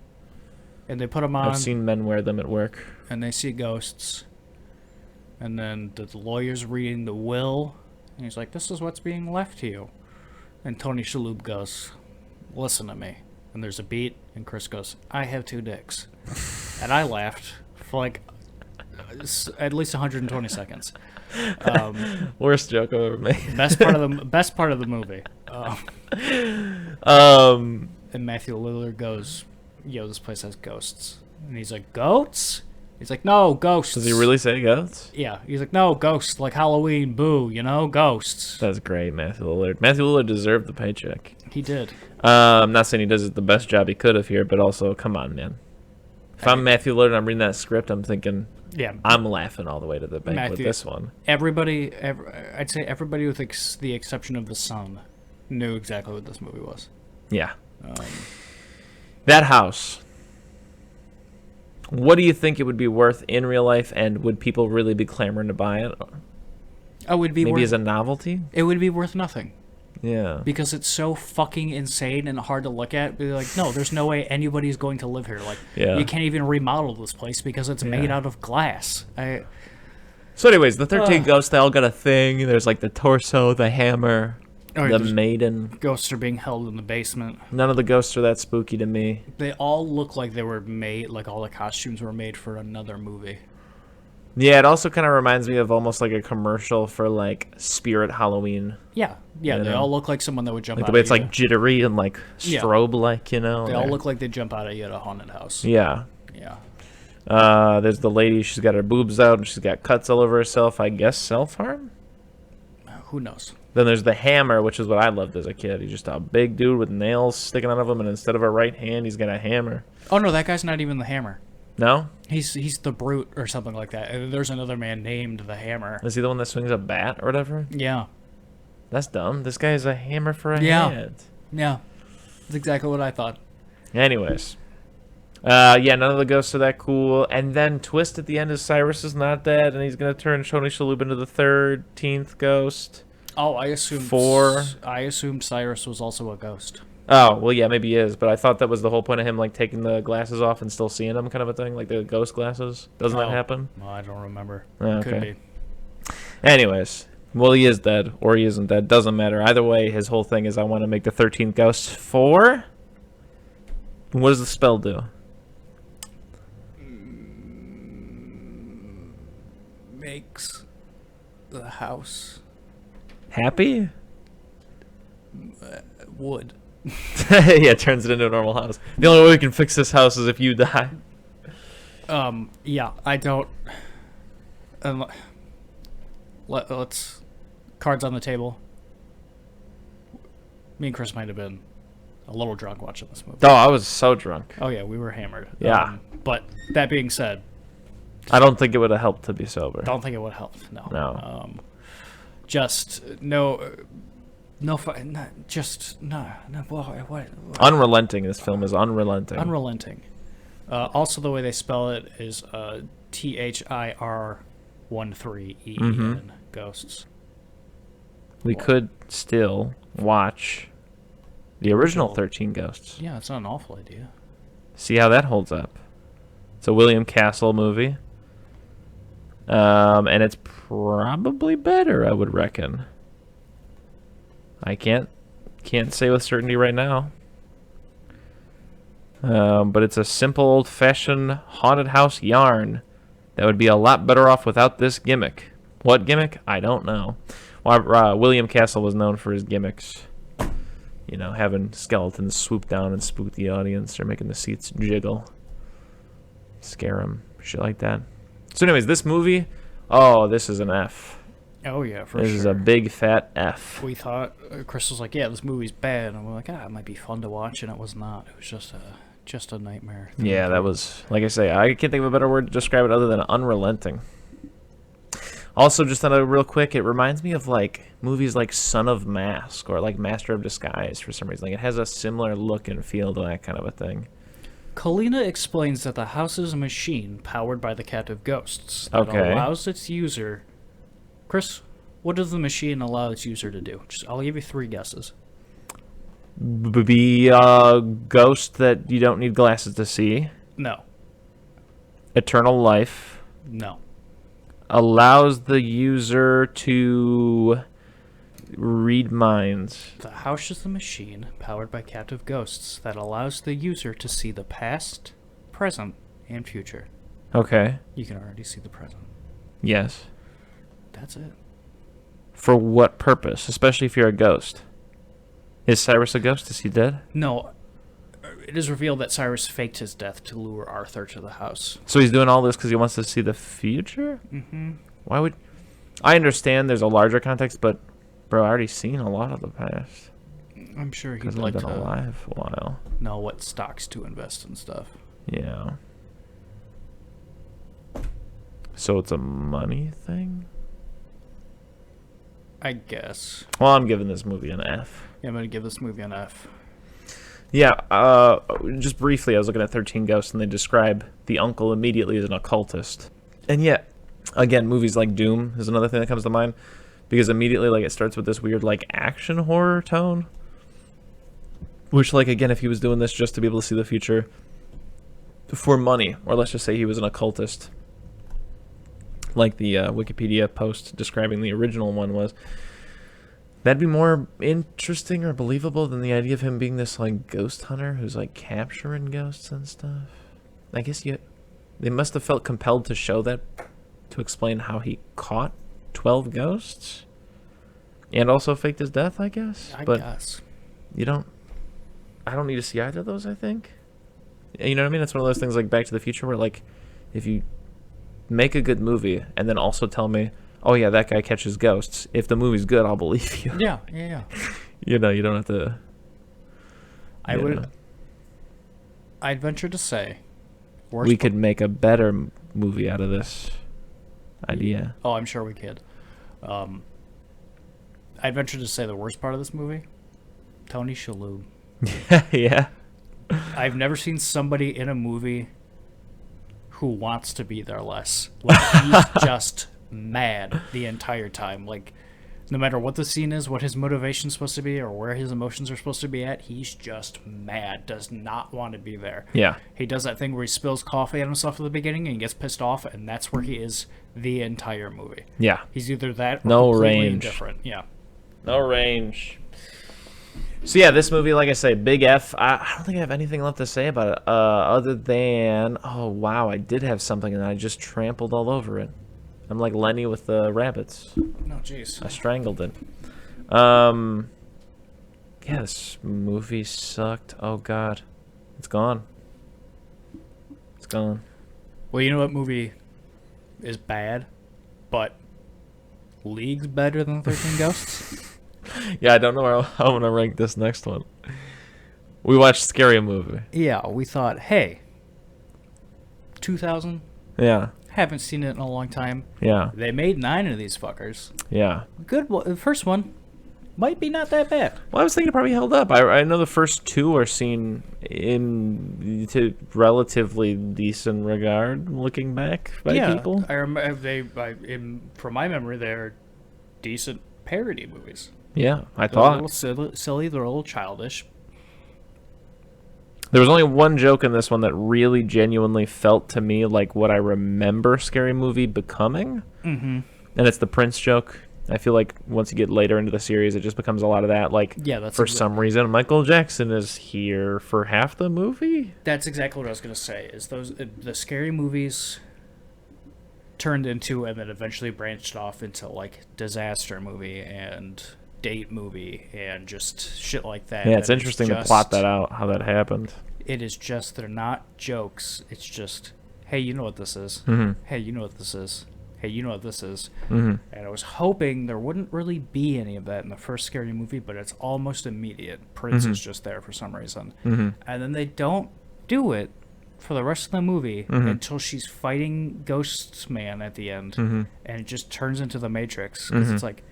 Speaker 2: And they put them on.
Speaker 1: I've seen men wear them at work.
Speaker 2: And they see ghosts. And then the lawyer's reading the will. And he's like, this is what's being left to you. And Tony Shalhoub goes, listen to me. And there's a beat, and Chris goes, I have 2 dicks. And I laughed for, like, at least 120 seconds.
Speaker 1: Worst joke I've ever made.
Speaker 2: Best part of the movie. And Matthew Lillard goes, yo, this place has ghosts. And he's like, goats? He's like, no, ghosts.
Speaker 1: Does he really say ghosts?
Speaker 2: Yeah. He's like, no, ghosts, like Halloween, boo, ghosts.
Speaker 1: That's great, Matthew Lillard. Matthew Lillard deserved the paycheck.
Speaker 2: He did.
Speaker 1: I'm not saying he does the best job he could have here, but also, come on, man. If I'm Matthew Lillard and I'm reading that script, I'm thinking, I'm laughing all the way to the bank with this one.
Speaker 2: I'd say everybody with the exception of the son knew exactly what this movie was.
Speaker 1: Yeah. That house. What do you think it would be worth in real life, and would people really be clamoring to buy it?
Speaker 2: Oh, it would be
Speaker 1: maybe as a novelty?
Speaker 2: It would be worth nothing.
Speaker 1: Yeah.
Speaker 2: Because it's so fucking insane and hard to look at. Be like, no, there's no way anybody's going to live here. Like, you can't even remodel this place because it's made out of glass.
Speaker 1: So anyways, the 13 ghosts, they all got a thing. There's like the torso, the hammer, the maiden.
Speaker 2: Ghosts are being held in the basement.
Speaker 1: None of the ghosts are that spooky to me.
Speaker 2: They all look like they were made, like all the costumes were made for another movie.
Speaker 1: Yeah, it also kind of reminds me of almost like a commercial for like Spirit Halloween.
Speaker 2: Yeah, they all look like someone that would jump out
Speaker 1: the way it's like jittery and like strobe-like,
Speaker 2: They all look like they jump out at you at a haunted house.
Speaker 1: Yeah.
Speaker 2: Yeah.
Speaker 1: There's the lady, she's got her boobs out and she's got cuts all over herself. I guess self-harm?
Speaker 2: Who knows?
Speaker 1: Then there's the hammer, which is what I loved as a kid. He's just a big dude with nails sticking out of him, and instead of a right hand, he's got a hammer.
Speaker 2: Oh, no, that guy's not even the hammer.
Speaker 1: No?
Speaker 2: He's the brute or something like that. And there's another man named the Hammer.
Speaker 1: Is he the one that swings a bat or whatever?
Speaker 2: Yeah.
Speaker 1: That's dumb. This guy has a hammer for a head.
Speaker 2: Yeah. That's exactly what I thought.
Speaker 1: Anyways. None of the ghosts are that cool. And then twist at the end is Cyrus is not dead, and he's going to turn Tony Shalhoub into the 13th ghost.
Speaker 2: Oh, I assumed Cyrus was also a ghost.
Speaker 1: Oh, well, yeah, maybe he is, but I thought that was the whole point of him, like, taking the glasses off and still seeing them kind of a thing, like the ghost glasses. Doesn't that happen?
Speaker 2: Well, I don't remember.
Speaker 1: Okay.
Speaker 2: Could be.
Speaker 1: Anyways, well, he is dead, or he isn't dead. Doesn't matter. Either way, his whole thing is I want to make the 13th ghost for... What does the spell do?
Speaker 2: Makes the house...
Speaker 1: Happy?
Speaker 2: Wood.
Speaker 1: Yeah, turns it into a normal house. The only way we can fix this house is if you die.
Speaker 2: Yeah, I don't... let's cards on the table. Me and Chris might have been a little drunk watching this movie.
Speaker 1: Oh, I was so drunk.
Speaker 2: Oh yeah, we were hammered.
Speaker 1: Yeah.
Speaker 2: But that being said,
Speaker 1: I don't think it would have helped to be sober.
Speaker 2: don't think it would help. No.
Speaker 1: No.
Speaker 2: Just no. No, just no. What?
Speaker 1: Unrelenting. This film is unrelenting.
Speaker 2: Unrelenting. Also, the way they spell it is Thir13en Ghosts.
Speaker 1: We could still watch the original 13 Ghosts.
Speaker 2: Yeah, it's not an awful idea.
Speaker 1: See how that holds up. It's a William Castle movie. And it's probably better, I would reckon. I can't say with certainty right now. But it's a simple, old-fashioned haunted house yarn that would be a lot better off without this gimmick. What gimmick? I don't know. Well, William Castle was known for his gimmicks. You know, having skeletons swoop down and spook the audience or making the seats jiggle. Scare them. Shit like that. So anyways, this movie, oh, this is an F.
Speaker 2: Oh yeah, for
Speaker 1: This
Speaker 2: sure.
Speaker 1: is a big fat F.
Speaker 2: We thought Chris was like, "Yeah, this movie's bad," and we're like, "Ah, it might be fun to watch," and it was not. It was just a nightmare.
Speaker 1: Yeah, that was, like I say, I can't think of a better word to describe it other than unrelenting. Also, just on a real quick, it reminds me of like movies like Son of Mask or like Master of Disguise for some reason. Like it has a similar look and feel to that kind of a thing.
Speaker 2: Kalina explains that the house is a machine powered by the captive ghosts that
Speaker 1: Okay.
Speaker 2: allows its user. Chris, what does the machine allow its user to do? I'll give you 3 guesses.
Speaker 1: Be a ghost that you don't need glasses to see.
Speaker 2: No.
Speaker 1: Eternal life.
Speaker 2: No.
Speaker 1: Allows the user to read minds.
Speaker 2: The house is the machine powered by captive ghosts that allows the user to see the past, present, and future.
Speaker 1: Okay.
Speaker 2: You can already see the present.
Speaker 1: Yes.
Speaker 2: That's it.
Speaker 1: For what purpose? Especially if you're a ghost. Is Cyrus a ghost? Is he dead?
Speaker 2: No. It is revealed that Cyrus faked his death to lure Arthur to the house.
Speaker 1: So he's doing all this because he wants to see the future?
Speaker 2: Mm-hmm.
Speaker 1: Why would... I understand there's a larger context, but, bro, I already seen a lot of the past.
Speaker 2: I'm sure he'd
Speaker 1: Because
Speaker 2: like
Speaker 1: I've been
Speaker 2: to
Speaker 1: alive a while.
Speaker 2: know what stocks to invest in stuff.
Speaker 1: Yeah. So it's a money thing?
Speaker 2: I guess.
Speaker 1: Well, I'm giving this movie an F.
Speaker 2: Yeah, I'm going to give this movie an F.
Speaker 1: Yeah, just briefly, I was looking at 13 Ghosts, and they describe the uncle immediately as an occultist. And yet, again, movies like Doom is another thing that comes to mind, because immediately, like, it starts with this weird, like, action horror tone. Which, like, again, if he was doing this just to be able to see the future for money, or let's just say he was an occultist, like the Wikipedia post describing the original one was, that'd be more interesting or believable than the idea of him being this, like, ghost hunter who's, like, capturing ghosts and stuff. I guess they must have felt compelled to show that to explain how he caught 12 ghosts and also faked his death, I guess.
Speaker 2: I
Speaker 1: But
Speaker 2: guess.
Speaker 1: I don't need to see either of those, I think. You know what I mean? It's one of those things like Back to the Future where, like, if you make a good movie and then also tell me, oh yeah, that guy catches ghosts, if the movie's good, I'll believe you.
Speaker 2: Yeah.
Speaker 1: You know, you don't have to...
Speaker 2: I'd venture to say...
Speaker 1: We could make a better movie out of this idea.
Speaker 2: Oh, I'm sure we could. I'd venture to say the worst part of this movie, Tony Shalhoub.
Speaker 1: Yeah.
Speaker 2: I've never seen somebody in a movie who wants to be there less. Like, he's just mad the entire time. Like, no matter what the scene is, what his motivation's supposed to be, or where his emotions are supposed to be at, he's just mad, does not want to be there.
Speaker 1: Yeah.
Speaker 2: He does that thing where he spills coffee on himself at the beginning and he gets pissed off, and that's where he is the entire movie.
Speaker 1: Yeah.
Speaker 2: He's either that or
Speaker 1: No
Speaker 2: completely
Speaker 1: range.
Speaker 2: indifferent. Yeah.
Speaker 1: No range. So yeah, this movie, like I say, big F. I don't think I have anything left to say about it, other than, oh wow, I did have something and I just trampled all over it. I'm like Lenny with the rabbits.
Speaker 2: No, jeez.
Speaker 1: I strangled it. Yeah, this movie sucked. Oh god, it's gone. It's gone.
Speaker 2: Well, you know what movie is bad? but leagues better than 13 Ghosts.
Speaker 1: Yeah, I don't know how I'm gonna rank this next one. We watched Scary Movie.
Speaker 2: Yeah, we thought, hey, 2000.
Speaker 1: Yeah.
Speaker 2: Haven't seen it in a long time.
Speaker 1: Yeah.
Speaker 2: They made 9 of these fuckers.
Speaker 1: Yeah.
Speaker 2: Good. The first one might be not that bad.
Speaker 1: Well, I was thinking it probably held up. I know the first 2 are seen to relatively decent regard looking back by people.
Speaker 2: I remember from my memory, they're decent parody movies.
Speaker 1: Yeah, I
Speaker 2: They're a
Speaker 1: thought.
Speaker 2: little silly. They're a little childish.
Speaker 1: There was only one joke in this one that really genuinely felt to me like what I remember Scary Movie becoming.
Speaker 2: Mm-hmm.
Speaker 1: And it's the Prince joke. I feel like once you get later into the series, it just becomes a lot of that. Like,
Speaker 2: Yeah, that's
Speaker 1: for some reason, Michael Jackson is here for half the movie.
Speaker 2: That's exactly what I was gonna say. Is the scary movies turned into and then eventually branched off into like disaster movie and date movie and just shit like that.
Speaker 1: Yeah, it's
Speaker 2: And
Speaker 1: interesting to plot that out, how that happened.
Speaker 2: It is just, they're not jokes. It's just, hey, you know what this is.
Speaker 1: Mm-hmm.
Speaker 2: Hey, you know what this is. Hey, you know what this is.
Speaker 1: Mm-hmm.
Speaker 2: And I was hoping there wouldn't really be any of that in the first Scary Movie, but it's almost immediate. Prince is just there for some reason.
Speaker 1: Mm-hmm.
Speaker 2: And then they don't do it for the rest of the movie until she's fighting Ghost Man at the end.
Speaker 1: Mm-hmm.
Speaker 2: And it just turns into the Matrix. Because it's like,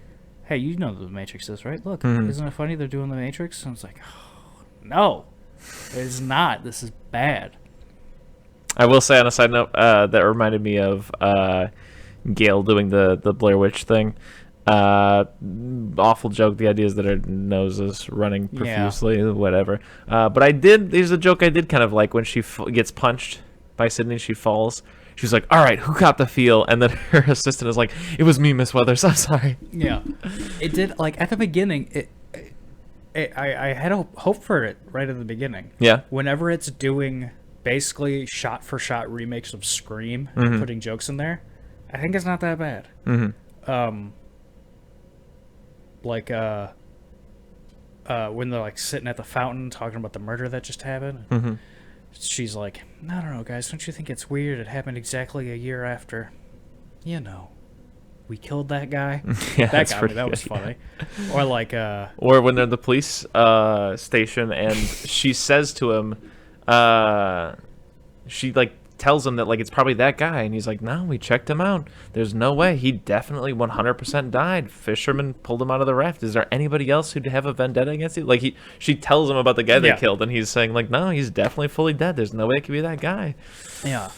Speaker 2: hey, you know what the Matrix is, right? Look, isn't it funny they're doing the Matrix? And it's like, oh, no, it's not. This is bad.
Speaker 1: I will say on a side note, that reminded me of Gail doing the Blair Witch thing. Awful joke. The idea is that her nose is running profusely, whatever. But there's a joke I did kind of like when she gets punched by Sydney, she falls. She's like, all right, who caught the feel? And then her assistant is like, it was me, Miss Weathers. I'm sorry.
Speaker 2: Yeah. It did, like, at the beginning, I had a hope for it right at the beginning.
Speaker 1: Yeah.
Speaker 2: Whenever it's doing basically shot-for-shot remakes of Scream and putting jokes in there, I think it's not that bad.
Speaker 1: Mm-hmm.
Speaker 2: When they're, like, sitting at the fountain talking about the murder that just happened,
Speaker 1: Mm-hmm.
Speaker 2: she's like, I don't know, guys, don't you think it's weird it happened exactly a year after, you know, we killed that guy?
Speaker 1: Yeah,
Speaker 2: That got me. That was funny. Or like,
Speaker 1: or when they're at the police station and she says to him, she like tells him that like it's probably that guy, and he's like, no, we checked him out. There's no way. He definitely 100% died. Fisherman pulled him out of the raft. Is there anybody else who'd have a vendetta against you? Like she tells him about the guy they killed, and he's saying like, no, he's definitely fully dead. There's no way it could be that guy.
Speaker 2: yeah.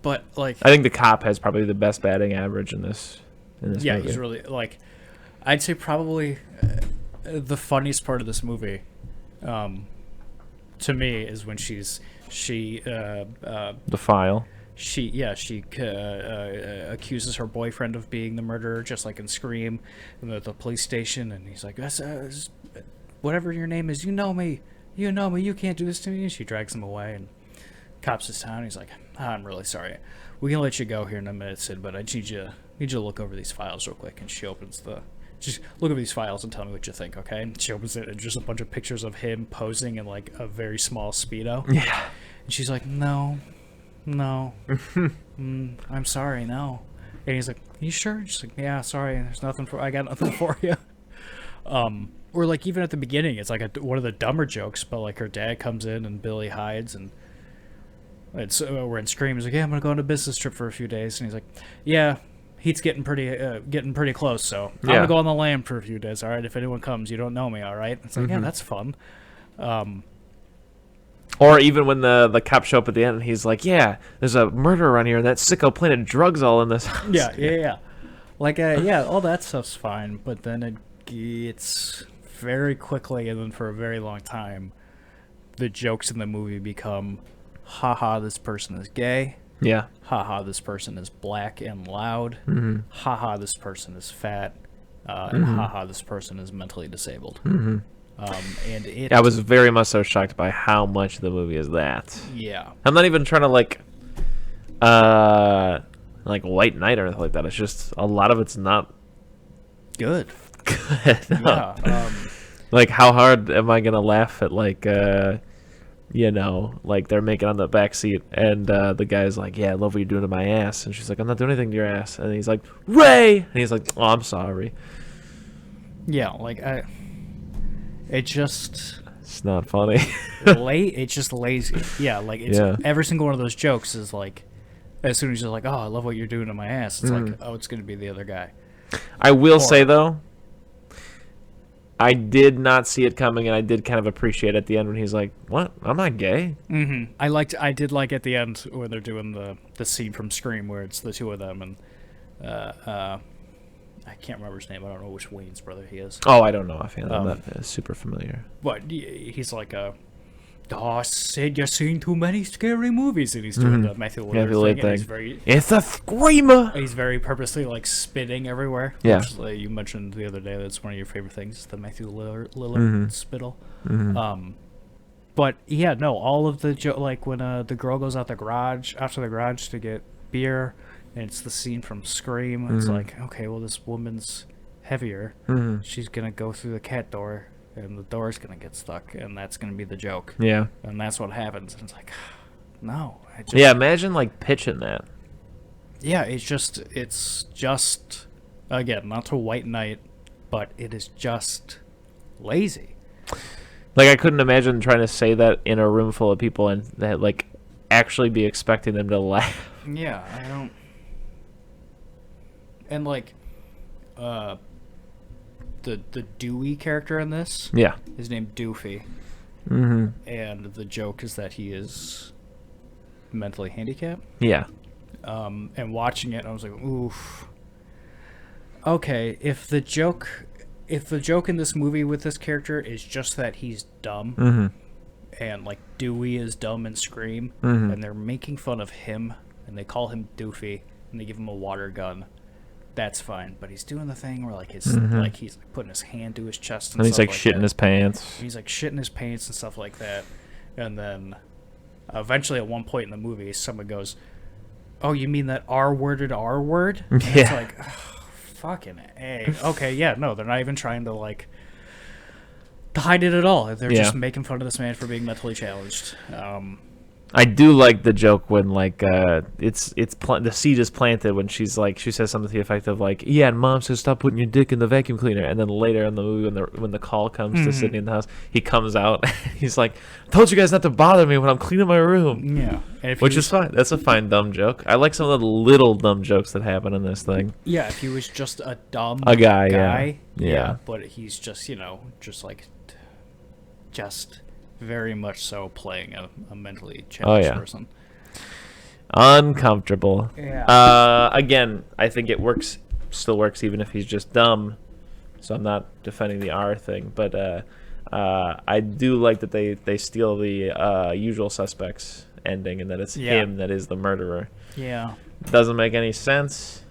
Speaker 2: But like,
Speaker 1: I think the cop has probably the best batting average in this
Speaker 2: yeah,
Speaker 1: movie.
Speaker 2: he's really like, I'd say probably the funniest part of this movie, to me, is when she
Speaker 1: the file.
Speaker 2: She accuses her boyfriend of being the murderer, just like in Scream, at the police station, and he's like, "That's whatever your name is, you know me, you can't do this to me." And she drags him away, and cops is town. He's like, I'm really sorry. We can let you go here in a minute, Sid, but I need you to look over these files real quick. And she opens just look over these files and tell me what you think, okay? And she opens it, and just a bunch of pictures of him posing in like a very small Speedo.
Speaker 1: Yeah.
Speaker 2: And she's like, no, I'm sorry, no. And he's like, you sure? She's like, yeah, sorry, I got nothing for you. Or like even at the beginning, it's like one of the dumber jokes, but like her dad comes in and Billy hides, and we're in Scream. He's like, yeah, I'm gonna go on a business trip for a few days, and he's like, yeah, heat's getting pretty close, so I'm gonna go on the lam for a few days. All right, if anyone comes, you don't know me, all right? It's like, yeah, that's fun.
Speaker 1: Or even when the cops show up at the end, and he's like, yeah, there's a murderer around here, and that sicko planted drugs all in this house.
Speaker 2: Yeah. Like, all that stuff's fine, but then it gets very quickly, and then for a very long time, the jokes in the movie become, haha, this person is gay.
Speaker 1: Yeah.
Speaker 2: Haha, this person is black and loud. Haha, this person is fat. And haha, this person is mentally disabled. And
Speaker 1: I was very much so shocked by how much the movie is that.
Speaker 2: Yeah.
Speaker 1: I'm not even trying to like White Knight or anything like that. It's just a lot of it's not
Speaker 2: good.
Speaker 1: Good. No.
Speaker 2: Yeah.
Speaker 1: Like, how hard am I gonna laugh at like you know, like they're making on the back seat, and the guy's like, "Yeah, I love what you're doing to my ass," and she's like, "I'm not doing anything to your ass," and he's like, "Ray," and he's like, "Oh, I'm sorry."
Speaker 2: Yeah, like it just
Speaker 1: It's not funny.
Speaker 2: it's just lazy. Yeah, like it's
Speaker 1: Yeah.
Speaker 2: every single one of those jokes is like, as soon as you're like, "Oh, I love what you're doing to my ass," it's like, "Oh, it's gonna be the other guy."
Speaker 1: I will say though, I did not see it coming, and I did kind of appreciate at the end when he's like, "What? I'm not gay."
Speaker 2: Mm-hmm. I did like at the end when they're doing the scene from Scream where it's the two of them and I can't remember his name. I don't know which Wayne's brother he is.
Speaker 1: Oh, I don't know offhand. I'm not super familiar.
Speaker 2: But he's like oh, I said you've seen too many scary movies, and he's doing the Matthew Lillard thing. And he's very,
Speaker 1: it's a screamer.
Speaker 2: He's very purposely like spitting everywhere.
Speaker 1: Yeah.
Speaker 2: Which, you mentioned the other day that's one of your favorite things, the Matthew Lillard spittle. But yeah, no, all of the like when the girl goes out the garage after the garage to get beer, and it's the scene from Scream. It's like, okay, well, this woman's heavier. She's gonna go through the cat door, and the door's gonna get stuck, and that's gonna be the joke.
Speaker 1: Yeah.
Speaker 2: And that's what happens. And it's like, no.
Speaker 1: Yeah, imagine like pitching that.
Speaker 2: Yeah, it's just again, not to white knight, but it is just lazy.
Speaker 1: Like I couldn't imagine trying to say that in a room full of people and that like actually be expecting them to laugh.
Speaker 2: Yeah, I don't. And like, the Dewey character in this,
Speaker 1: Yeah.
Speaker 2: is named Doofy, and the joke is that he is mentally handicapped.
Speaker 1: Yeah.
Speaker 2: And watching it, I was like, oof. Okay, if the joke in this movie with this character is just that he's dumb, and like Dewey is dumb in Scream, and they're making fun of him, and they call him Doofy, and they give him a water gun, that's fine. But he's doing the thing where like he's like putting his hand to his chest and
Speaker 1: he's
Speaker 2: stuff
Speaker 1: like shitting his pants.
Speaker 2: He's like shitting his pants and stuff like that. And then eventually at one point in the movie, someone goes, "Oh, you mean that R-worded R word?" And it's like, oh, fucking A. Okay, yeah, no, they're not even trying to like to hide it at all. They're just making fun of this man for being mentally challenged.
Speaker 1: I do like the joke when like the seed is planted when she says something to the effect of like, "Yeah, and Mom says stop putting your dick in the vacuum cleaner," and then later in the movie when the call comes to Sydney in the house, he comes out and he's like, "I told you guys not to bother me when I'm cleaning my room."
Speaker 2: Yeah, and
Speaker 1: which is fine. That's a fine dumb joke. I like some of the little dumb jokes that happen in this thing.
Speaker 2: Yeah, if he was just a dumb
Speaker 1: guy,
Speaker 2: yeah, but he's just just very much so playing a mentally challenged person.
Speaker 1: Uncomfortable.
Speaker 2: Yeah.
Speaker 1: Again, I think it still works even if he's just dumb. So I'm not defending the R thing, but I do like that they steal the Usual Suspects ending and that it's him that is the murderer.
Speaker 2: Yeah.
Speaker 1: Doesn't make any sense,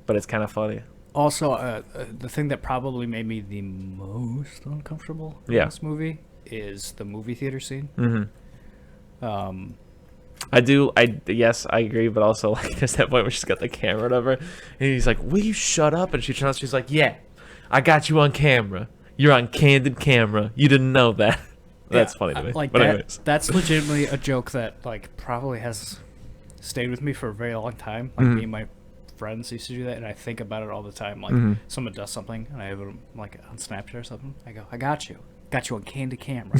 Speaker 1: but it's kind of funny.
Speaker 2: Also, the thing that probably made me the most uncomfortable in this movie is the movie theater scene.
Speaker 1: Yes, I agree, but also like there's that point where she's got the camera over, and he's like, "Will you shut up?" And she turns, she's like, "Yeah, I got you on camera. You're on candid camera. You didn't know that." That's funny to me.
Speaker 2: Like
Speaker 1: but
Speaker 2: that's legitimately a joke that like probably has stayed with me for a very long time. Like me and my friends used to do that, and I think about it all the time. Like someone does something, and I have them like on Snapchat or something. I go, "I got you on candid camera."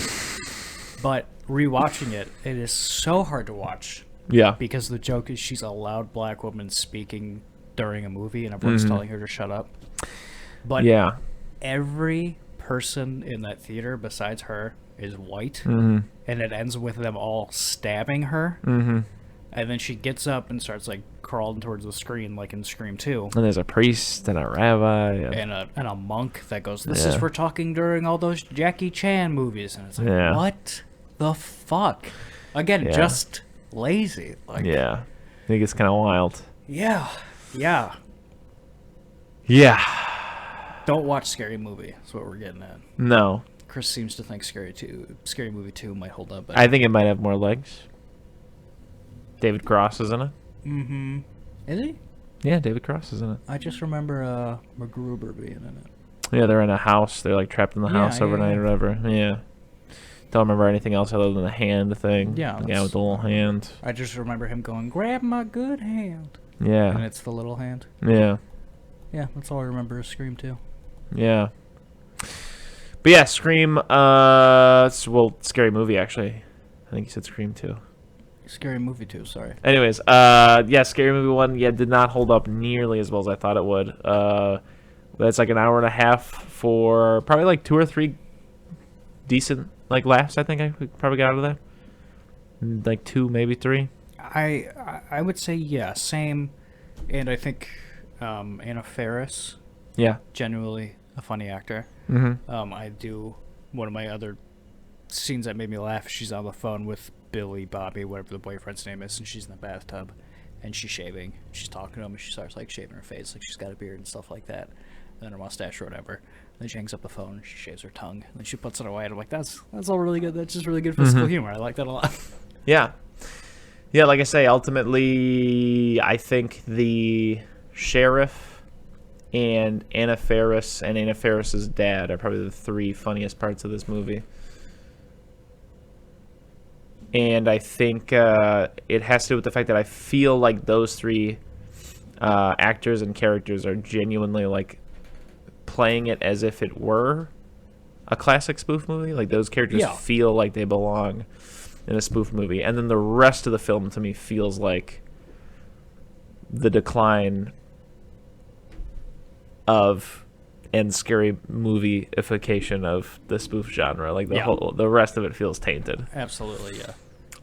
Speaker 2: But rewatching it, it is so hard to watch.
Speaker 1: Yeah.
Speaker 2: Because the joke is she's a loud black woman speaking during a movie, and everyone's telling her to shut up. But every person in that theater besides her is white, and it ends with them all stabbing her. And then she gets up and starts like crawling towards the screen, like in Scream 2.
Speaker 1: And there's a priest and a rabbi
Speaker 2: and a monk that goes, "This is for talking during all those Jackie Chan movies." And it's like, what the fuck? Again, just lazy. Like,
Speaker 1: I think it's kind of wild.
Speaker 2: Yeah. Don't watch Scary Movie. That's what we're getting at.
Speaker 1: No.
Speaker 2: Chris seems to think Scary Movie 2 might hold up better.
Speaker 1: I think it might have more legs. David Cross is in it.
Speaker 2: Is he?
Speaker 1: Yeah, David Cross is in it.
Speaker 2: I just remember MacGruber being in it.
Speaker 1: Yeah, they're in a house. They're like trapped in the house overnight or whatever. Yeah. Don't remember anything else other than the hand thing.
Speaker 2: Yeah,
Speaker 1: The guy with the little hand.
Speaker 2: I just remember him going, "Grab my good hand," and
Speaker 1: Yeah.
Speaker 2: it's the little hand.
Speaker 1: Yeah.
Speaker 2: Yeah, that's all I remember is Scream 2.
Speaker 1: Yeah. But yeah, Scream, Scary Movie, actually. I think you said Scream 2.
Speaker 2: Scary Movie 2, sorry.
Speaker 1: Anyways, yeah, Scary Movie 1, yeah, did not hold up nearly as well as I thought it would. That's like an hour and a half for probably like 2 or 3 decent, like, laughs, I think I probably got out of that. Like 2, maybe 3.
Speaker 2: I would say, yeah, same. And I think Anna Faris,
Speaker 1: Yeah.
Speaker 2: genuinely a funny actor.
Speaker 1: Mm-hmm.
Speaker 2: I do, one of my other scenes that made me laugh, she's on the phone with Billy, Bobby, whatever the boyfriend's name is, and she's in the bathtub, and she's shaving. She's talking to him, and she starts, like, shaving her face, like she's got a beard and stuff like that, and then her mustache or whatever. And then she hangs up the phone, and she shaves her tongue, and then she puts it away, and I'm like, that's all really good. That's just really good physical humor. I like that a lot.
Speaker 1: Yeah. Yeah, like I say, ultimately, I think the sheriff and Anna Faris and Anna Faris's dad are probably the 3 funniest parts of this movie. And I think it has to do with the fact that I feel like those 3 actors and characters are genuinely, like, playing it as if it were a classic spoof movie. Like, those characters feel like they belong in a spoof movie. And then the rest of the film, to me, feels like the decline of and scary movie-ification of the spoof genre. Like, the rest of it feels tainted.
Speaker 2: Absolutely, yeah.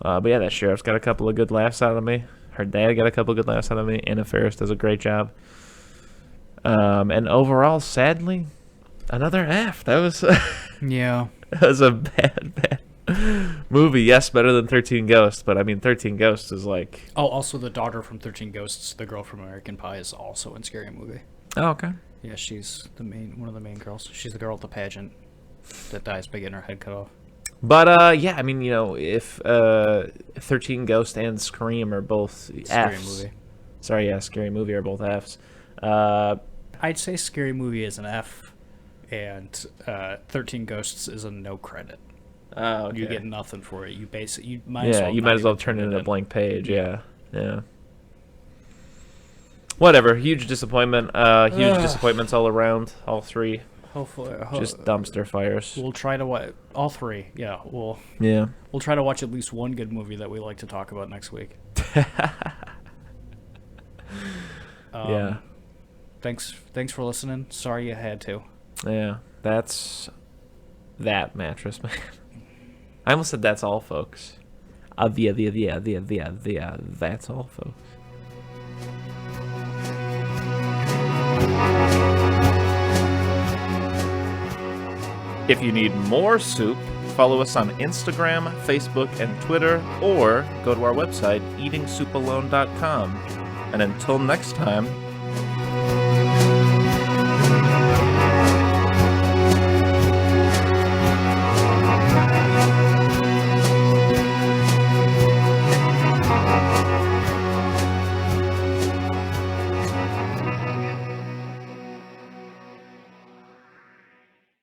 Speaker 1: But yeah, that sheriff's got a couple of good laughs out of me. Her dad got a couple of good laughs out of me. Anna Faris does a great job. And overall, sadly, another F. That was
Speaker 2: Yeah.
Speaker 1: that was a bad movie. Yes, better than 13 Ghosts, but I mean, 13 Ghosts is like...
Speaker 2: Oh, also the daughter from 13 Ghosts, the girl from American Pie, is also in Scary Movie.
Speaker 1: Oh, okay.
Speaker 2: Yeah, she's one of the main girls. She's the girl at the pageant that dies by getting her head cut off.
Speaker 1: But, yeah, I mean, you know, if 13 Ghosts and Scream are both
Speaker 2: Scary
Speaker 1: Fs...
Speaker 2: Movie.
Speaker 1: Sorry, yeah, Scary Movie are both Fs.
Speaker 2: I'd say Scary Movie is an F, and 13 Ghosts is a no credit.
Speaker 1: Oh, okay.
Speaker 2: You get nothing for it. You might as well
Speaker 1: you might as well turn it into a blank page. Yeah. Whatever. Huge disappointment. Huge disappointments all around. All 3.
Speaker 2: Hopefully,
Speaker 1: Just dumpster fires.
Speaker 2: We'll try to watch all 3. Yeah, we'll try to watch at least one good movie that we like to talk about next week.
Speaker 1: Yeah.
Speaker 2: Thanks for listening. Sorry you had to.
Speaker 1: Yeah, that's that, Mattress Man. I almost said that's all, folks. That's all, folks. If you need more soup, follow us on Instagram, Facebook, and Twitter, or go to our website, eatingsoupalone.com. And until next time,